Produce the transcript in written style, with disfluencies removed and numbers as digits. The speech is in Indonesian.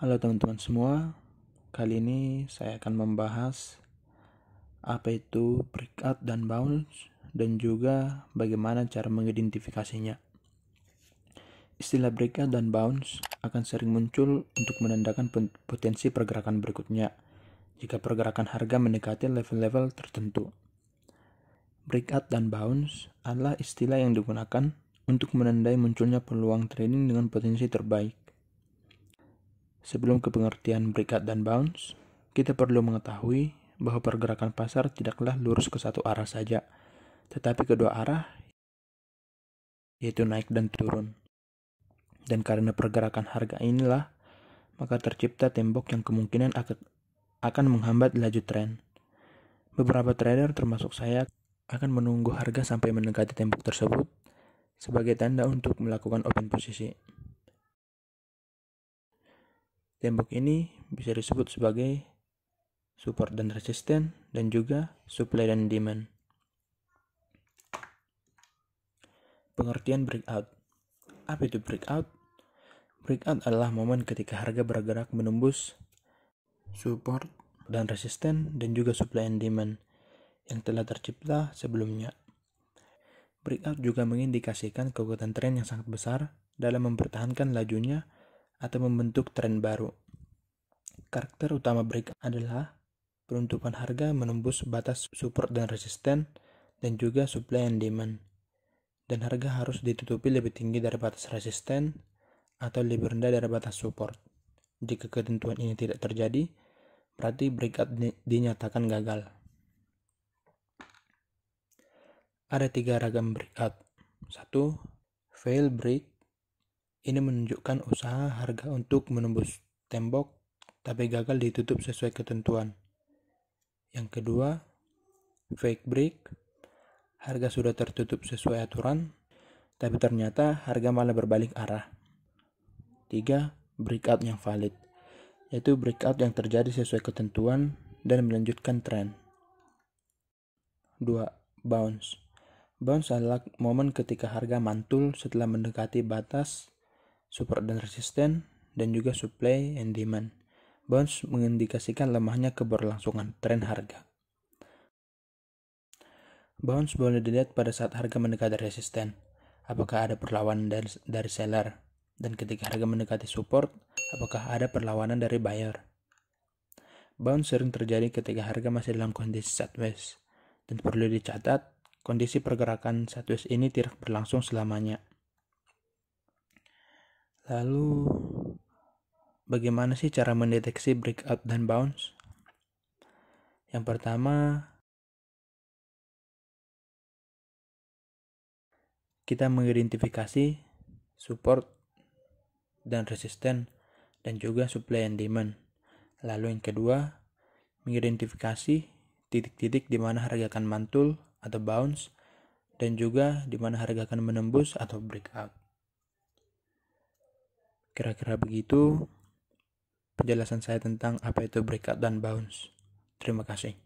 Halo teman-teman semua, kali ini saya akan membahas apa itu breakout dan bounce dan juga bagaimana cara mengidentifikasinya. Istilah breakout dan bounce akan sering muncul untuk menandakan potensi pergerakan berikutnya jika pergerakan harga mendekati level-level tertentu. Breakout dan bounce adalah istilah yang digunakan untuk menandai munculnya peluang trading dengan potensi terbaik. Sebelum ke pengertian breakout dan bounce, kita perlu mengetahui bahwa pergerakan pasar tidaklah lurus ke satu arah saja, tetapi kedua arah, yaitu naik dan turun. Dan karena pergerakan harga inilah, maka tercipta tembok yang kemungkinan akan menghambat laju tren. Beberapa trader termasuk saya akan menunggu harga sampai mendekati tembok tersebut sebagai tanda untuk melakukan open posisi. Tembok ini bisa disebut sebagai support dan resisten dan juga supply dan demand. Pengertian breakout. Apa itu breakout? Breakout adalah momen ketika harga bergerak menembus support dan resisten dan juga supply and demand yang telah tercipta sebelumnya. Breakout juga mengindikasikan kekuatan tren yang sangat besar dalam mempertahankan lajunya atau membentuk tren baru. Karakter utama breakout adalah penutupan harga menembus batas support dan resisten dan juga supply and demand. Dan harga harus ditutupi lebih tinggi dari batas resisten atau lebih rendah dari batas support. Jika ketentuan ini tidak terjadi, berarti breakout dinyatakan gagal. Ada 3 ragam breakout. 1. Fail break. Ini menunjukkan usaha harga untuk menembus tembok tapi gagal ditutup sesuai ketentuan. Yang kedua, fake break. Harga sudah tertutup sesuai aturan, tapi ternyata harga malah berbalik arah. 3. Breakout yang valid, yaitu breakout yang terjadi sesuai ketentuan dan melanjutkan tren. 2. Bounce. Bounce adalah momen ketika harga mantul setelah mendekati batas support dan resisten dan juga supply and demand. Bounce mengindikasikan lemahnya keberlangsungan tren harga. Bounce boleh dilihat pada saat harga mendekati resisten, apakah ada perlawanan dari seller, dan ketika harga mendekati support, apakah ada perlawanan dari buyer. Bounce sering terjadi ketika harga masih dalam kondisi sideways, dan perlu dicatat, kondisi pergerakan sideways ini tidak berlangsung selamanya. Lalu, bagaimana sih cara mendeteksi breakout dan bounce? Yang pertama, kita mengidentifikasi support dan resisten dan juga supply and demand. Lalu yang kedua, mengidentifikasi titik-titik di mana harga akan mantul atau bounce dan juga di mana harga akan menembus atau breakout. Kira-kira begitu penjelasan saya tentang apa itu breakout dan bounce. Terima kasih.